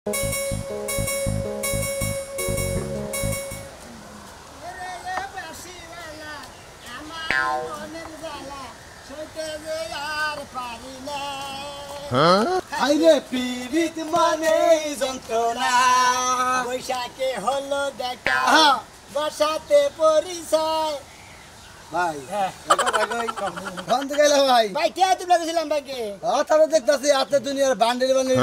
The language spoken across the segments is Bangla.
আইরে পীড়িত মানে যন্ত্রণা বৈশাখে হলো দেখা বর্ষাতে পরিচয় ভাই ফোন তো গেল ভাই ভাই কে তুমি লাগছিলাম ভাইকে তাহলে দেখতেছি আতে দুনিয়ার বান্ডেল বান্ডেল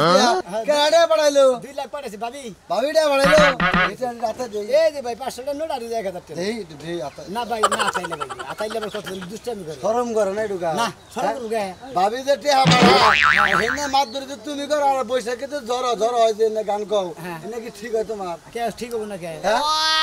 কেডা পড়াইলো 2 লাখ পাঠাইছে ভাবি ভাবিটা পড়াইলো এটা রাতে দেই এই যে ভাই 500 টাকা নোট আর 1000 টাকা এই দেই আতা না ভাই না চাইলে ভাই আতাইলে ভাই কত দুষ্টামি করে শরম করে না ঢুকা না শরম করে ভাবি যে টিয়া পড়া হেনে মাত ধরে তুমি কর আর বৈশাখে তো জ্বর জ্বর হয় যে না গান কও এনে কি ঠিক হয় তোমার কে ঠিক হবে না কে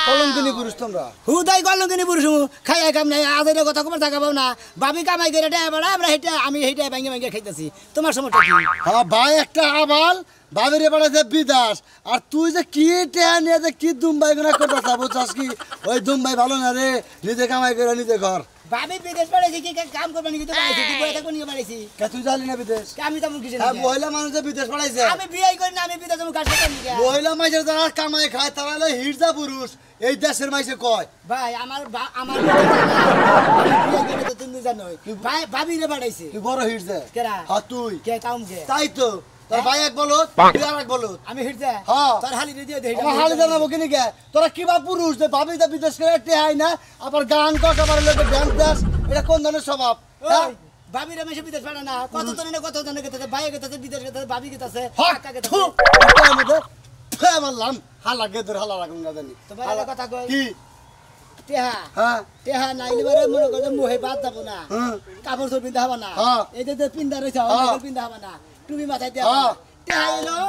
কলঙ্কিনী পুরুষ তোমরা হুদাই কলঙ্কিনী পুরুষ খাইয়া কাম নাই আদের কথা কবার থাকাবো না ভাবি কামাই করে টিয়া পড়া আমরা হেটা আমি হেটা ভাঙে ভাঙে খাইতেছি তোমার সমস্যা কি হ্যাঁ ভাই একটা আবাল বাবিরে পড়াছে বিদাস আর তুই যে কি টিয়া নিয়ে যে কি দুমবাই গুনা করতেছ বুঝছস কি ওই দুমবাই ভালো না রে নিজে কামাই করে নিজে ঘর ভাবি বিদেশ পড়াইছি কি কাম করবে নাকি তুই পড়াইছি তুই বই থাকো নিয়ে পড়াইছি কে তুই জানি না বিদেশ কে আমি তেমন কিছু না মহিলা মানুষ যে বিদেশ পড়াইছে আমি বিয়ে করি না আমি বিদেশ আমি কাজ করি না মহিলা মাইজের যারা কামাই খায় তারা হলো হিরজা পুরুষ এই দেশের মাইসে কয় ভাই আমার বিয়ে করে তো তুমি জানো ভাই ভাবি রে পড়াইছে তুই বড় হিরজা কেরা হ্যাঁ তুই কে কাম কে তাই তো তোর ভাই এক বলত তুই আর এক বলত আমি হিরজা হ্যাঁ তোর হালি দিয়ে দে আমার হালি জানাবো কিনি কে তোরা কিবা পুরুষ যে ভাবি যে বিদেশ করে টেহাই না আবার গান কর আবার লোকে ডান্স দাস এটা কোন ধরনের স্বভাব ভাবি রে মেশে বিদেশ পড়ে না কত জনে গেছে ভাই গেছে বিদেশ গেছে ভাবি গেছে কাকা গেছে বললাম হালা গেদর হালা রাখুন না জানি তোমার কথা কই কি টেহা হ্যাঁ টেহা নাইলে বারে মনে করে মুহে বাদ যাব না কাপড় চোপড় পিন্ধা হবে না এই যে পিন্ধা রইছে ওই পিন্ধা হবে না তুমি মাথায় দিয়া টেহা এলো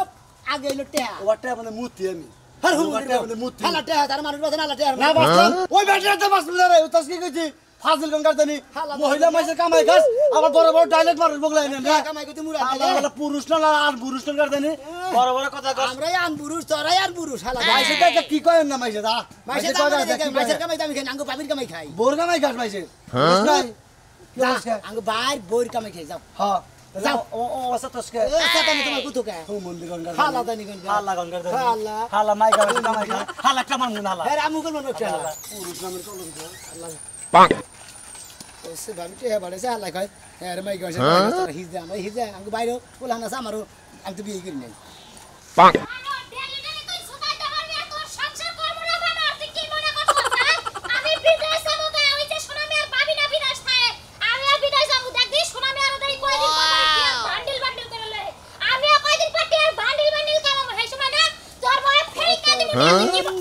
আগে এলো টেহা ওটা মানে মুতি আমি হর হুমটা মানে মুতি হালা টেহা তার মানুষ বাসনা হালা টেহা না বাস ওই ব্যাটাটা বাস রে উতাস কি কইছি ফাজিল গঙ্গার জানি মহিলা মাইসে কামাই খাস আবার বড় বড় ডায়লগ মারছ বগলাই না কামাই কইতে মুরা আলা পুরুষ না আর পুরুষ গঙ্গার জানি বড় বড় কথা কস আমরাই আন পুরুষ তোরাই আর পুরুষ হালা মাইসে তা কি কয় না মাইসে দা মাইসে মাইসের কামাই আমি খাই আঙ্গো বাবির কামাই খাই বোর কামাই খাস মাইসে বুঝছ নাই আঙ্গো বাইর বোর কামাই খাই যাও হ্যাঁ যাও ও সাতসকে সাতানি তোমার কুতুকে ও মন্দির গঙ্গার হালা দানি গঙ্গার হালা গঙ্গার হালা হালা মাই কামাই খাই হালা কামান মুন হালা আরে আমু কল মন হালা পুরুষ নামের কলম আল্লাহ পাক ওসে ভাবিতে হে বাড়েছে হালা কয় আরে মাই কইছে হিজা আমি হিজা আঙ্গো বাইরে পোলানা সামারো আমি তো বিয়ে করি নাই পাক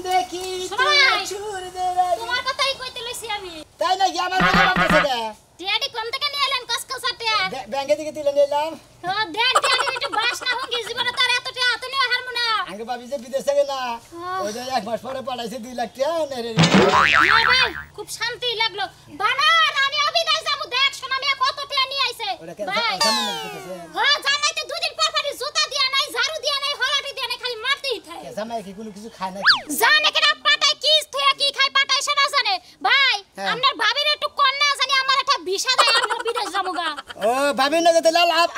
দেখি তোমার কথাই কইতে লইছি আমি তাই না কি আমার কথা বলতেছে দে টিয়াডি কোন থেকে নিয়ে এলেন কসকসা টিয়া ব্যাংকে থেকে দিলে নিলাম হ্যাঁ দেন টিয়াডি একটু বাস না হঙ্গি জীবনে তার এত টিয়া এত নিয়ে হারমু না আগে ভাবি যে বিদেশ থেকে না ওই যে এক মাস পরে পাঠাইছে 2 লাখ টাকা নে রে ভাই খুব শান্তি লাগলো বানার আমি বিদেশ যাব দেখ সোনা মিয়া কত টিয়া নিয়ে আইছে ভাই হ্যাঁ জানাইতে 2 দিন পর পরই জুতা দিয়া নাই ঝাড়ু দিয়া নাই হলাটি দিয়া নাই খালি মারতেই থাকে জামাই কি কোনো কিছু খায় না জানে কেন পাটায় কি থয়া কি খায় পাটায় সেটা জানে ভাই আপনার ভাবির একটু কন্যা জানি আমার একটা ভিসা দেয় আমরা বিদেশ যামুগা ও ভাবি না যেতে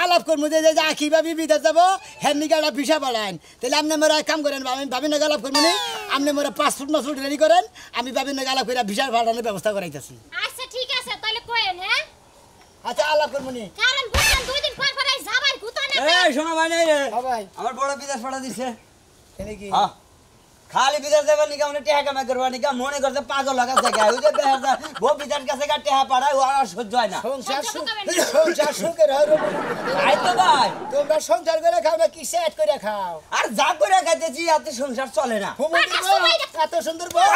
আলাপ করমু যে আখি ভাবি বিদেশ যাব হেন নিগালা ভিসা বাড়ান তাহলে আপনি মোরা কাম করেন আমি ভাবি না আলাপ করমু নি আপনি মোরা পাসপোর্ট রেডি করেন আমি ভাবি না আলাপ কইরা ভিসা বাড়ানোর ব্যবস্থা করাইতাছি আচ্ছা ঠিক আছে তাহলে কইেন হ্যাঁ আচ্ছা আলাপ করমু নি কারণ বুঝছেন 2 দিন পর পর যাবাই গুতা না এই শোনো ভাই নাই রে হ্যাঁ ভাই আমার বড় বিদেশ পাঠা দিছে এনে কি হ্যাঁ খালি বিদেশ যাবার নিকা মানে টেহা কামাই করবা নিকা মনে করতে পাগল লাগা জায়গা ওই যে বেহারদা বউ বিদেশ কাছে গা টেহা পাড়ায় ও আর সহ্য হয় না সংসার সুখের হয় আই তো ভাই তোমরা সংসার করে খাও না কি সেট করে খাও আর যা করে খাইতেছি এত সংসার চলে না এত সুন্দর বউ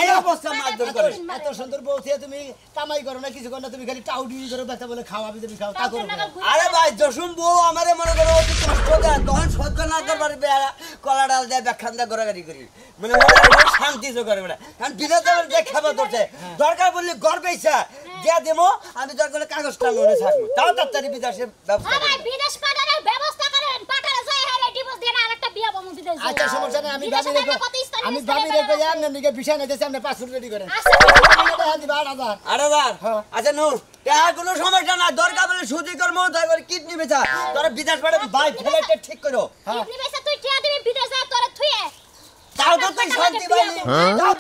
এই অবস্থা মারধর করে এত সুন্দর বউ থেকে তুমি কামাই করো না কিছু করো না তুমি খালি টাউডি করে ব্যথা বলে খাও আমি তুমি খাও তা করো আরে ভাই জসুম বউ আমারে মনে করো অতি কষ্ট দেয় তখন সহ্য না করবার কলা ডাল দেয় ব্যাখ্যান্দা গড়াগড়ি করি মানে শান্তি জো করে না কারণ বিদেশ যাবার যে খাবার ধরছে দরকার বললে গর্ব ইচ্ছা দিয়া দেবো আমি দরকার হলে কাগজটা মনে থাকবো তাও তাড়াতাড়ি বিদেশের ব্যবস্থা বিদেশ পাঠানোর ব্যবস্থা করেন পাঠালে যায় হ্যাঁ ডিভোর্স দেন আরেকটা বিয়া বমু বিদেশ আচ্ছা সমস্যা নেই আমি ভাবি আমি ভাবি রে কই আমনে নিকে বিছানা নাইতেছি আমনে পাসপোর্ট রেডি করেন আচ্ছা দিবা 8000 আচ্ছা নূর টাকা কোনো সমস্যা না দরকার বলে সুদি করব তারপর কিডনি বেচা তোরা বিদেশ পাড়ে ভাই ফ্লাইটে ঠিক করো কিডনি বেচা তুই টাকা দিবি বিদেশ যা তোরে থুয়ে তাও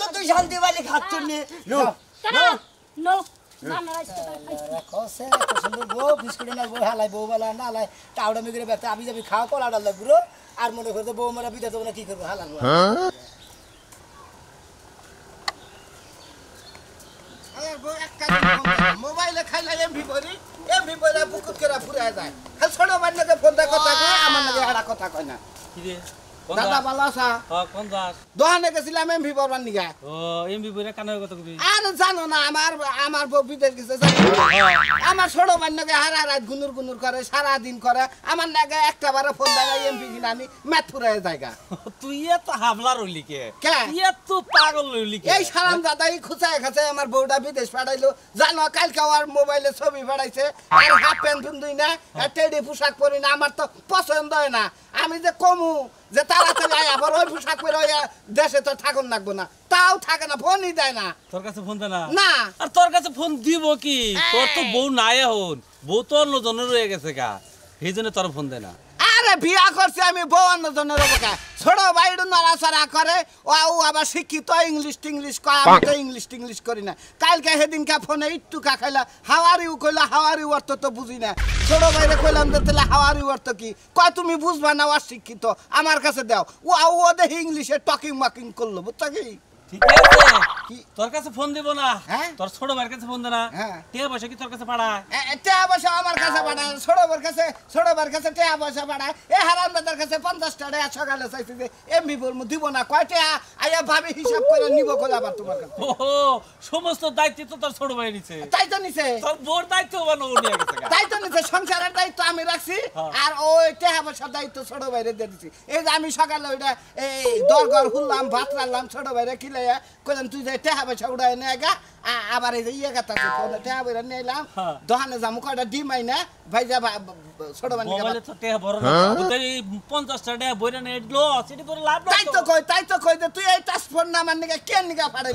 তো তুই শান্তি পাইলি খাচ্ছুন নি নূর নো রাখছে এত সুন্দর বউ বিস্কুটে না বউ হালাই বউ বলা না হালাই টাউডা মিগরে ব্যক্তি আমি যাবি খাওয়া কলা ডাল লাগবো আর মনে করতে বউ মারা বিদা দেবো না কি করবো হালাল মোবাইলে খাইলে এমভি পড়ি এমভি পড়ে বুকুত করে ফুরে যায় খালি ছোট বান্নাকে ফোন দা কথা কয় আমার নাকি হাড়া কথা কয় না কি রে দাদা ভালো আছা কোন দাস দোকানে গেছিলাম এমভি পড়বার নিগা ও এমবি বইরা কানে কথা কবি আর জানো না আমার বউ বিদেশ গেছে আমার ছোট বান্নাকে হারা রাত গুনুর করে সারা দিন করে আমার নাকি একটা বারে ফোন দেয় এমপি কিনা আমি ম্যাথ ফুরে জায়গা তুই এত হাবলা রইলি কে কে এত পাগল রইলি কে এই সারাম দাদাই খুচায় খাচায় আমার বউটা বিদেশ পাঠাইলো জানো কালকে আর মোবাইলে ছবি পাঠাইছে আর হাফ প্যান্ট পিন্ধুই না টেডি পোশাক পরি না আমার তো পছন্দ হয় না আমি যে কমু যে তাড়াতাড়ি আবার ওই পোশাক পরে দেশে তো থাকুন লাগবো না তাও থাকে না ফোনই দেয় না তোর কাছে ফোন দে না না আর তোর কাছে ফোন দিব কি তোর তো বউ নাই এখন বউ তো অন্য জনের রয়ে গেছে গা সেই জন্য তোর ফোন দে না আরে বিয়া করছে আমি বউ অন্য জনের বোকা ছোট ভাইডু নড়াচড়া করে ও আবার শিক্ষিত ইংলিশ কয় আমি তো ইংলিশ করি না কালকে সেদিনকে ফোনে একটু খাইলা হাওয়ারিও কইলা হাওয়ারি অর্থ তো বুঝি না ছোট ভাইরে কইলাম যে তাহলে হাওয়ারি অর্থ কি কয় তুমি বুঝবা না অশিক্ষিত আমার কাছে দাও ও দেখি ইংলিশে টকিং মাকিং করলো বুঝছো কি ঠিক আছে কি তোর কাছে ফোন দিব না তোর ছোট ভাইয়ের কাছে ফোন দে না টিয়া পয়সা কি তোর কাছে পাঠায় টিয়া পয়সা আমার কাছে পাঠায় ছোট ভাইয়ের কাছে টিয়া পয়সা পাঠায় এ হারামদাদার কাছে 50 টাকা সকালে চাইছি যে এমবি বলমু দিব না কয় টাকা আইয়া ভাবি হিসাব করে নিব কই আবার তোমার কাছে ও সমস্ত দায়িত্ব তো তোর ছোট ভাই নিছে তাই তো নিছে তোর বোর দায়িত্ব বানাও নিয়ে গেছে তাই তো নিছে সংসারের দায়িত্ব আমি রাখছি আর ওই টিয়া পয়সার দায়িত্ব ছোট ভাইরে দিয়ে দিছি এই যে আমি সকালে ওইটা এই দরগর হুললাম ভাত রান্নাম ছোট ভাইরে খিলাইয়া কইলাম তুই যে টিয়া পয়সা উড়াই নে গা আবার এই যে ইয়ে কথা ফোনে টিয়া পয়সা নিলাম দোকানে যামু কয়টা ডিম আই না ভাই যা ছোট ভাই মোবাইলে তো টিয়া বড় না তুই 50 টাকা বইরা নে দিলো সেটি করে লাভ না তাই তো কই যে তুই এই টাচ ফোন না মানে কেন নিগা পাড়াই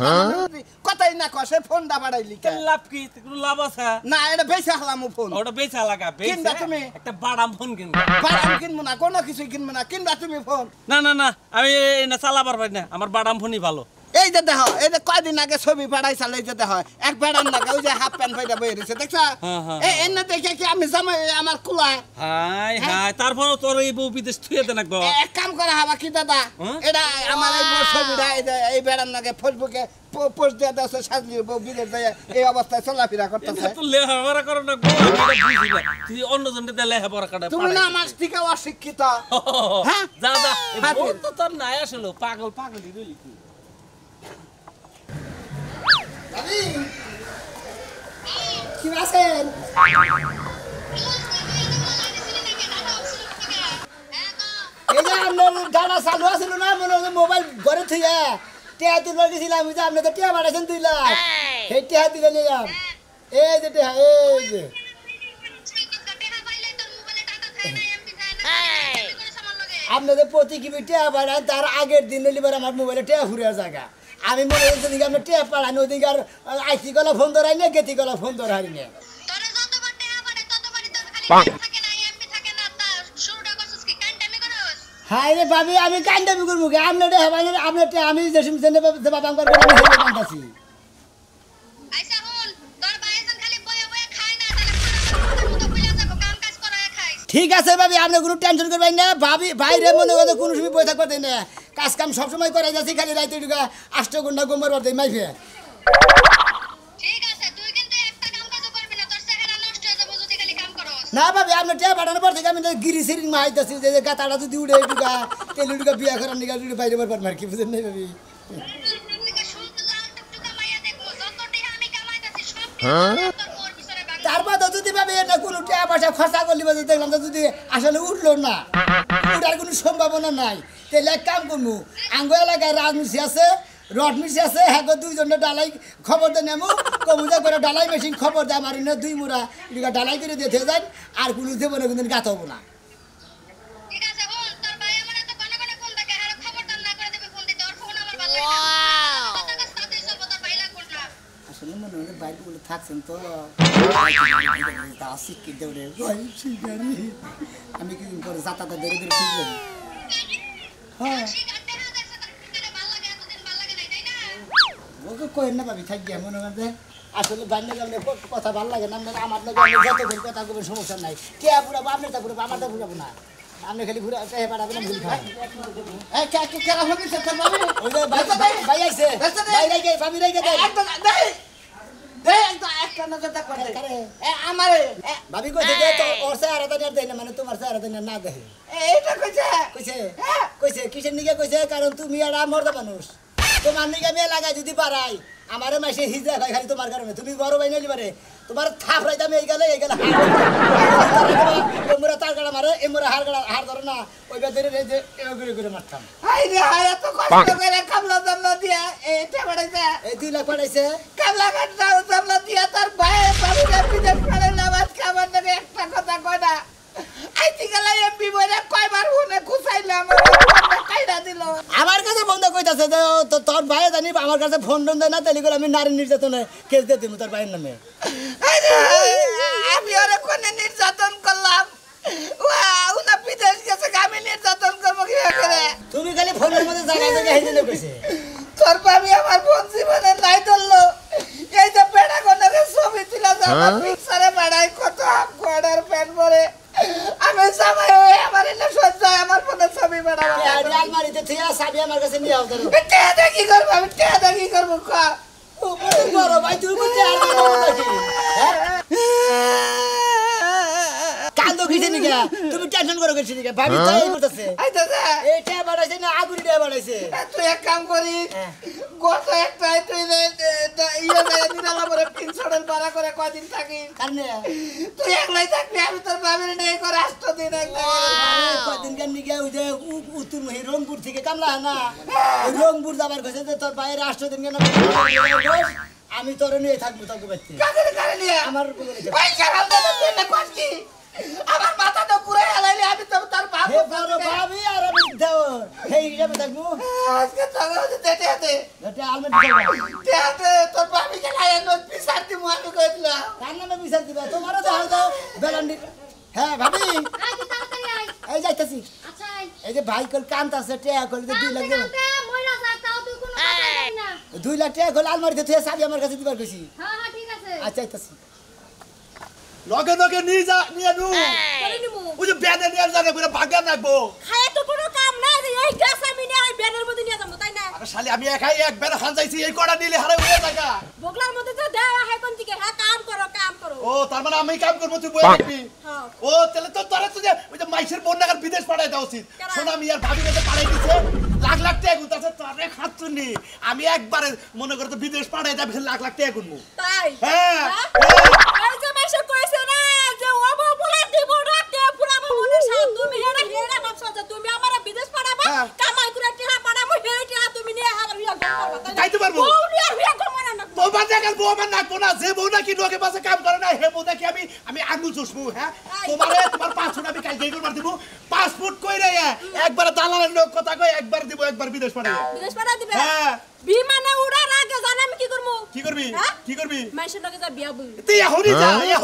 কথাই না কসে ফোনটা পাড়াইলি কে লাভ কি কোনো লাভ আছে না এটা বেচা হলাম ফোন ওটা বেচা লাগা কিনবা তুমি একটা বাদাম ফোন কিনবা বাদাম কিনবো না কোনো কিছু কিনবো না কিনবা তুমি ফোন না আমি না চালাবার পারি না আমার বাদাম ফোনই ভালো এই যে দেখো এই যে কয়দিন আগে ছবি পাঠাই চালাই যে দেখো এক বেড়ান লাগে ওই যে হাফ প্যান্ট পয়টা বই রয়েছে দেখছো এনে দেখে কি আমি জামাই আমার কুলা হাই তারপর তোর এই বউ বিদেশ থুয়ে দে নাকবো এক কাম করা হবা কি দাদা এটা আমার এই ছবিটা এই বেড়ান লাগে ফেসবুকে পোস্ট দিয়ে দাও সাজলি বউ বিদেশ যায় এই অবস্থায় চলাফেরা করতেছে তো লেখাপড়া করো না গো আমি বুঝি না তুই অন্য জনকে দে লেখাপড়া কাটা তুমি না আমার থেকে অশিক্ষিত হ্যাঁ যা বউ তো তোর নাই আসলো পাগলই রইলি তুই কি আছেন এই যে আপনার গানা চালু আছিল না মনে হয় মোবাইল ঘরে থুইয়া টিয়া তুলবার গেছিলাম যে আপনি তো টিয়া পাঠাইছেন 2 লাখ সেই টিয়া দিলে নিলাম এই যে টিয়া এই যে আপনাদের প্রতি কিবি টিয়া পাঠান তার আগের দিন নিলিবার আমার মোবাইলে টিয়া ফুরিয়া জায়গা আমি মনে হচ্ছে দিকে আপনার টিয়া পাঠান ওদিকে আর আইসি গলা ফোন ধরাই না গেতি গলা ফোন ধরাই না হাই রে ভাবি আমি কান্দাবি করবো কি আপনার আমি যে বাবা কান্দাছি ঠিক আছে ভাবি আপনি কোনো টেনশন করবেন না ভাবি ভাইরে মনে করে কোনো সময় বই থাকবার দেয় না কাজ কাম সবসময় করাই যাচ্ছি খালি রাইতে ঢুকা 8 ঘন্টা গোমর বার দেয় মাইফে না ভাবি আপনি টিয়া পাঠানোর পর থেকে আমি গিরি সিরিং মাইতেছি যে গাতাটা যদি উড়ে ঢুকা তেল ঢুকা বিয়া করার নিকা বাইরে বার মার কি বুঝেন নাই ভাবি তারপর তো যদি ভাবি এটা কোনো টিয়া পয়সা খরচা করলি দেখলাম তো যদি আসলে উঠলো না উঠার কোনো সম্ভাবনা নাই তাহলে এক কাম করবো আঙ্গ এলাকায় রাজমিস্ত্রি আছে রড মিস্ত্রি আছে হ্যাঁ 2 জনের ডালাই খবর দেয় নেমু কমুজা করে ডালাই মেশিন খবর দেয় আমার 2 মুড়া ডালাই করে দিয়ে যান আর কোনো দেবো না কিন্তু গাত হবো না বাইরে বলে থাকছেন তো শিক্ষিত দেউরে আমি কিছুদিন পরে যাতায়াত ধরে ধরে ঠিক করি হ্যাঁ ওকে কই না ভাবি থাকি মনে করতে আসলে বাইরে গেলে কথা ভালো লাগে না আমার যতক্ষণ কথা বলবেন সমস্যা নাই কে পুরাবো আপনার তা পুরাবো আমার তা পুরাবো না আপনি খালি ঘুরে পাঠাবেন না ভুল খাই ভাই আইছে ভাই রেখে ভাবি রেখে ভাবি কইছে যে তো ওর চেহারা তো দেয় না মানে তোমার চেহারা দেয় না দেখে এইটা কইছে কইছে কইছে কিসের নিকে কইছে কারণ তুমি আর মর্দা মানুষ তোমার নিকে মেয়ে লাগাই যদি পারাই আমারও মাসে হিজা খাই খালি তোমার কারণে তুমি বড় ভাই নাইলি পারে তোমার থাপ রাইতাম এই গেলে এমরা তার গাড়া মারে এমরা হার ধরে না ওই বেদরে যে এগুলো করে মারতাম হাই রে হাই এত কষ্ট করে কামলা জামলা দিয়া এইটা বাড়াইছে এই 2 লাখ পাঠাইছে কামলা কাটা জামলা দিয়া তার ভাই বাড়িতে বিদেশ পড়ে না বাদ খাবার নাকি একটা কথা কয় না আইতি গেলা এমপি বইরা কয়বার ফোনে খুসাইলাম কাইরা দিল আমার কাছে বন্ধ কইতাছে যে তোর ভাই জানি আমার কাছে ফোন টোন দেয় না তাহলে করে আমি নারী নির্যাতনে কেস দিয়ে দিব তোর ভাইয়ের নামে আমি ওরে কোনে নির্যাতন করলাম উনা বিদেশ গেছে আমি নির্যাতন করবো কি করে তুমি খালি ফোনের মধ্যে জায়গা জায়গা হেঁটে কইছে তোর ভাবি আমার বোন জীবনে নাই ধরলো এই যে বেড়া কোনকে ছবি তুলা আমার পিকচারে বাড়াই কত কোয়ার্ডার প্যান্ট পরে আমি সবাই আমার এনে সহ্য আমার ফোনে ছবি বাড়াবো আলমারিতে থিয়া চাবি আমার কাছে নিয়ে আও টেদা কি করবো আমি টেদা কি করবো বড় ভাই তুমি বলতে আর কান্দো কিছে নিকা তুমি টেনশন করো কিছে নিকা ভাবি তাই করতেছে আইতাছে এইটা বাড়াইছে না আগুন দিয়ে বাড়াইছে তুই এক কাম করিস গত একটাই তুই ইয়ে যায় দিলাম পরে 300 ভাড়া করে কয়দিন থাকিস কারণে তুই একলাই থাকবি আমি তোর ভাবির নেই করে 8 দিন কয়দিন কেন নিকা ওই যে উত্তর রংপুর থেকে কামলা না রংপুর যাবার কইছে যে তোর বাইরে 8 দিন কেন আমি তোর নিয়ে থাকবো তোকে বাচ্চা কাকে কারে নিয়ে আমার পয়সা খালতে না কষ্টি আমার মাথা তো পুরো হেলাইলি আমি তো তোর বাপ বড় ভাবি আর আমি দাও হেই যাবে থাকবো আজকে তো দেতে দেতে এটা আলমারি দেতে তোর ভাবি কে খায় নো পিসার দি মুআমি কইলা কার নামে বিচার দিবা তোমারও দাও দাও বেলান্ডি হ্যাঁ ভাবি আই তুই তাড়াতাড়ি আই এই যাইতাছি আচ্ছা এই যে ভাই কল কান্ত আছে টিয়া কল 2 লাখ দেব মইরা যা তাও তুই কোনো কথা বলবি না 2 লাখ টাকা কল আলমারিতে থুয়ে চাবি আমার কাছে দিবার কইছি হ্যাঁ হ্যাঁ ঠিক আছে আচ্ছা যাইতাছি লগে লগে নিয়ে যা নিয়ে নু করে নিমু ওই যে ব্যানে নিয়ে যাবে পুরো ভাগা রাখবো খায় তো কোনো কাম নাই যে এই গাছ আমি নিয়ে এই ব্যানের মধ্যে নিয়ে যাবো তাই না আরে শালি আমি একাই একবার হানজাইছি এই কড়া নিলে হারে হয়ে জায়গা বগলার মধ্যে তো দেওয়া হয় কোন দিকে হ্যাঁ কাম করো ও তার মানে আমি কাম করব তুই বই রাখবি হ্যাঁ ও তাহলে তো তোরা তো যে ওই যে মাইশের বোন নাগার বিদেশ পাঠাই দাও উচিত শোনা আমি আর ভাবি কাছে পাঠাই দিছে লাখ লাখ টাকা গুনতাছে তোরে খাচ্ছুনি আমি একবারে মনে করতে বিদেশ পাঠাই দাও লাখ লাখ টাকা গুনমু তাই হ্যাঁ এই যে মাইশে কইছে না যে ও বলে দিব রাতে পুরা মনে সাথ তুমি হেরা ভাবছো যে তুমি আমারে বিদেশ পাঠাবা কামাই করে টিহা পাঠাবো হেই টিহা তুমি নিয়ে আমার বিয়া করবা যাইতে পারবো ও নিয়ে বিয়া করব না তোমার জায়গার বউ আমার নাকবো না যে বউ নাকি লোকে পাশে কাম করে না হে বউ নাকি আমি আঙুল চুষবো হ্যাঁ তোমার পাসপোর্ট আমি কালকে করবার দিব পাসপোর্ট কই রে একবার দালালের লোক কথা কই একবার দিব একবার বিদেশ পাঠাবো বিদেশ পাঠা দিবে হ্যাঁ বিমানে উড়ার আগে জানা আমি কি করব কি করবি কি করবি মাইশের লগে যা বিয়া বই তুই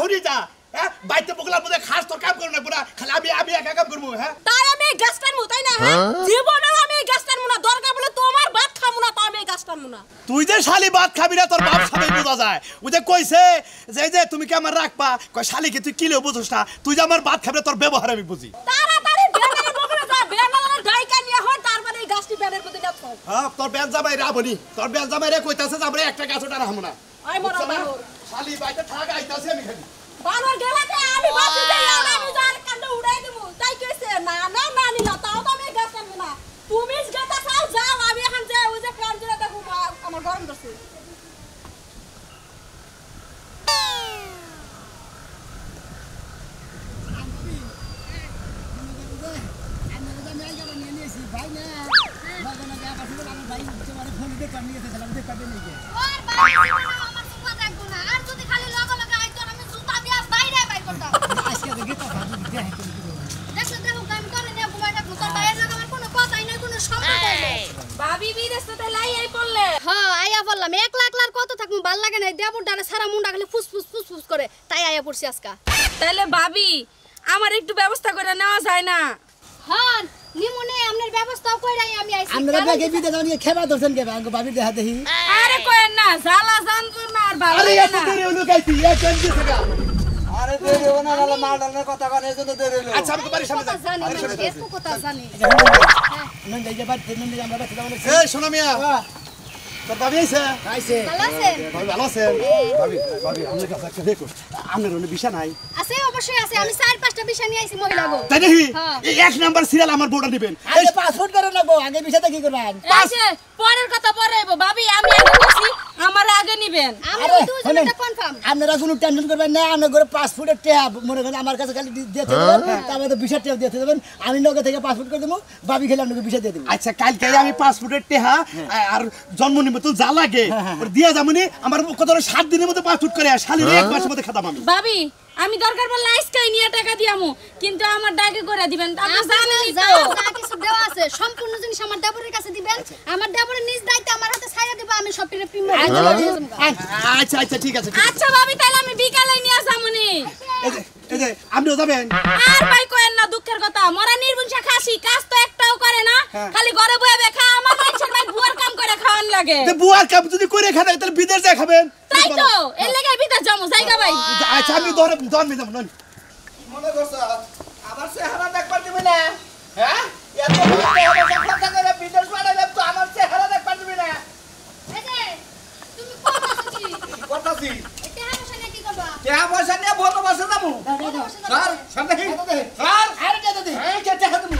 হরি যা হ্যাঁ বাইতে বগলার মধ্যে খাস তোর কাম করো না পুরা খালি আমি একা কাম করবো হ্যাঁ তাই আমি এই গাছ টানমু তাই না হ্যাঁ জীবনেও আমি এই গাছ টানমু না দরকার বলে তোমার ভাত খামু না তো আমি এই গাছ টানমু না তুই যে শালি ভাত খাবি না তোর বাপ সবাই বোঝা যায় ওই যে কইছে যে তুমি কি আমার রাখবা কই শালিকে তুই কিলেও বুঝছ না তুই যে আমার ভাত খাবি তোর ব্যবহার আমি বুঝি তাড়াতাড়ি বেনারে বকরে যা বেনারে ডাইকা নিয়ে হয় তারপরে এই গাছটি বেনের মধ্যে না থাক হ্যাঁ তোর বেন জামাই রা বলি তোর বেন জামাই রে কইতাছে যে আমরা একটা গাছ ওটা রাখবো না আই মরা বানর শালি বাইতে থাক আইতাছে আমি খাবি বানর গেলাতে আমি বাঁচি যাই আমি যার কান্ড উড়াই দেব তাই কইছে না না না নিলা তাও তো আমি গাছ টানবো না তুমি যেটা চাও যাও আমি এখন যাই ওই যে প্ল্যান জুড়ে দেখো আমার গরম ধরছে ভাবি বিদেশ তো লাই আই পড়লে হ্যাঁ আই আয়া বললাম একলা একলার কত থাকমু ভাল লাগে না দেবর ডানে সারা মুন্ডা খালি ফুসফুস ফুসফুস করে তাই আয়া পড়ছি আজকা তাইলে ভাবি আমার একটু ব্যবস্থা করে নেওয়া যায় না হ্যাঁ নিমুনে আমনের ব্যবস্থাও কইরাই আমি আইছি আমরা ব্যাগে বিদে দাও নিয়ে খেবা দর্শন কে ভাঙ্গ ভাবি দেখা দেখি আরে কইেন না জ্বালা জানতো না আর ভালো আরে লাগে এত না দেরি হলো গাইতি এক ঘন্টা থেকে আরে দেরি হলো না নালে মাডালের কথা কন এজন্য দেরি হলো আচ্ছা আমি তো বাড়ির সামনে কথা যাই জানি না এত কথা জানি নন যাই যাবার নন যাই আমরা বাচ্চা বলে এই শোনো মিয়া তোর ভাবি আইছে আইছে ভালো আছেন ভাবি ভালো আছেন ভাবি আমাদের কাছে একটা দেখো আপনার অন্য বিষয় নাই আছে অবশ্যই আছে আমি 4-5টা বিষয় নিয়ে আইছি মহিলা গো তাই নাকি হ্যাঁ। এই এক নাম্বার সিরিয়াল আমার বোর্ডে দিবেন আগে পাসপোর্ট করে নেবো আগে বিষয়টা কি করবেন এই যে পরের কথা পরে আইবো ভাবি আমি আগে বলছি আমার আগে নিবেন আমরা আরে, দুজনেটা কনফার্ম আপনারা কোনো টেনশন করবেন না আপনার ঘরে পাসপোর্টের ট্যাব মনে করেন আমার কাছে খালি দিয়ে দেবেন তারপরে তো ভিসা ট্যাব দিয়ে দেবেন আমি নগে থেকে পাসপোর্ট করে দেবো ভাবি খেলে আপনাকে ভিসা দিয়ে দেবো আচ্ছা কালকে আমি পাসপোর্টের টেহা আর জন্ম নিমিত্ত যা লাগে দিয়া যামনি আমার কত 7 দিনের মধ্যে পাসপোর্ট করে শালির এক মাসের মধ্যে খাতাম আমি ভাবি আমি দরকার পড়লে আইসকাই নিয়ে টাকা দিয়ামু কিন্তু আমার ডাকে করে দিবেন আপনি জানেনই যা তো যা কিছু দেওয়া আছে সম্পূর্ণ জিনিস আমার দেবরের কাছে দিবেন আমার দেবরের নিজ দায়িত্ব আমার হাতে ছাইরা দিবা আমি সবটিরে পিম আচ্ছা আচ্ছা ঠিক আছে আচ্ছা ভাবি তাহলে আমি বিকালে নিয়ে যামুনি এই যে আপনিও যাবেন আর ভাই কইেন না দুঃখের কথা মরা নির্বংশা খাসি কাজ তো একটাও করে না খালি ঘরে বসে দেখা আমার মানুষের ভাই বুয়ার কাম করে খাওয়ান লাগে তো বুয়ার কাম যদি করে খান তাহলে বিদেশ যা খাবেন তাই তো এর লাগি বিদেশ যামু জায়গা ভাই আচ্ছা আমি ধরে ধরে যাব নন মনে করছ আমার চেহারা দেখবার দিবি না হ্যাঁ এত কথা করে বিদেশ বাড়াইলে তো আমার চেহারা দেখবার দিবি না এই যে তুমি কোন আছো কি কথাছি এটা হামসা নাকি করবা টেহা পয়সা নিয়ে বড় বসে যাবো স্যার সামনে স্যার আরে দাদা দে এই যে টেহা তুমি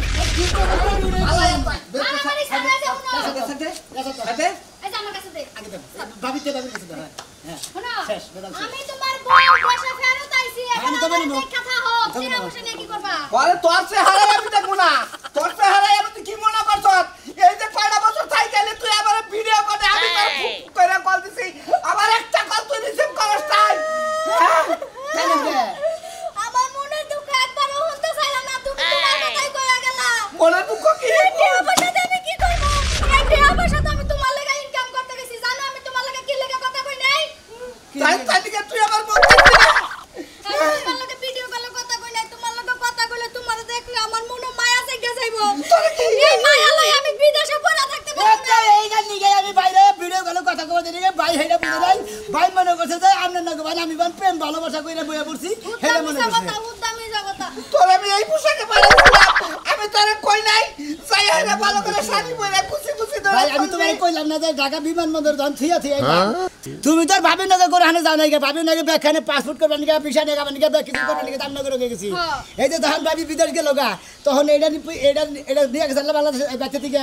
আমারই সামনে যাও না সাথে এই যে আমার কাছে দে ভাবি তে ভাবি কাছে দাও শোনো শেষ, বেদাল শেষ। আমি তোমার বউ বসে ফেরত আইছি এখন আমি তো আমার বলিনি। কথা হোক চিরা বসে নিয়ে কি করবা পরে তোর চেহারা আমি দেখবো না তোর চেহারা আমি তুই কি মনে করছ এই যে কয়টা বছর থাই গেলে তুই আমার ভিডিও করে আমি তোর কইরা কল দিছি আমার একটা কল তুই রিসিভ করস তাই আমার মনের দুঃখ একবারও হতে চাইলা না তুমি তোমার কথাই কইয়া গেলা মনে দুঃখ কি এই টাকা পয়সা দিয়ে আমি কি করব এই টাকা পয়সা তো আমি তোমার লাগা ইনকাম করতে গেছি জানো আমি তোমার লাগা কি লাগা কথা কই নাই তাই তাই দিকে তুই আমার বলছিস না আমি তোমার লাগা ভিডিও কলে কথা কই নাই তোমার লাগা কথা কইলে তোমার দেখলে আমার মনে মায়া জাগে যাইবো এই মায়া লই আমি বিদেশে পড়া থাকতে পারবো না এই গান নিয়ে আমি বাইরে ভিডিও কলে কথা কব দিই ভাই হেডা বুঝে নাই ভাই মনে করছে যে আপনার নাকি ভাই আমি বান প্রেম ভালোবাসা কইরা বইয়া পড়ছি হেডা মনে করছে উদ্দামি জগতা তোর আমি এই পোশাকে পাঠাইছিলাম আমি তোরে কই নাই যাই আইরা ভালো করে শাড়ি পরে খুশি খুশি ধরে ভাই আমি তোমারে কইলাম না যে ঢাকা বিমানবন্দর যখন থিয়া থিয়া তুমি তোর ভাবি নগর করে হানে যাও নাই ভাবি নগর ব্যাখানে পাসপোর্ট করবেন নিকা ভিসা নিকা নিকা ব্যাগ কিছু করবেন নিকা দাম নগর গেছি এই যে তখন ভাবি বিদেশ গেল গা তখন এটা দিয়ে গেছে বাংলাদেশ বাচ্চা থেকে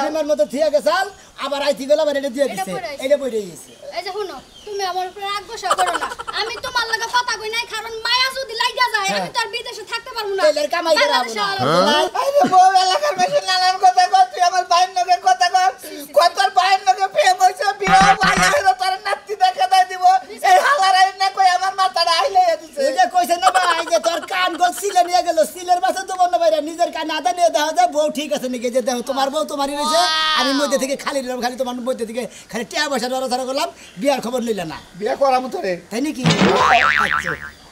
বিমান মতো থিয়া গেছাল আবার আইতি গেল আবার এটা দিয়ে দিছে এটা পড়ে গেছে এই যে শুনো তুমি আমার উপরে রাগ গোসা করো না আমি তোমার লাগা কথা কই নাই কারণ মায়া যদি লাগা যায় আমি তো আর বিদেশে থাকতে পারবো না তেলের কামাই করে হবো না আরে বউ এলাকার বেশি নানান কথা কর তুই আমার ভাইয়ের নগের কথা কর কত তোর ভাইয়ের নগে প্রেম হইছে বিয়ে ভাই আইলো তোর নাতি দেখা দাই দিব এই হালারাই না কই আমার মাথাটা আইলে দিছে এই যে কইছে না ভাই যে তোর কান গল সিলে নিয়ে গেল সিলের বাসে তো বন্ধ বাইরে নিজের কান আদা নিয়ে দেখা যায় বউ ঠিক আছে নাকি যে দেখো তোমার বউ তোমারই রয়েছে আমি মধ্যে থেকে খালি দিলাম খালি তোমার মধ্যে থেকে খালি টাকা পয়সা নড়াচড়া করলাম বিয়ার খবর নিলে না বিয়ে করামু তোরে তাই নাকি আচ্ছা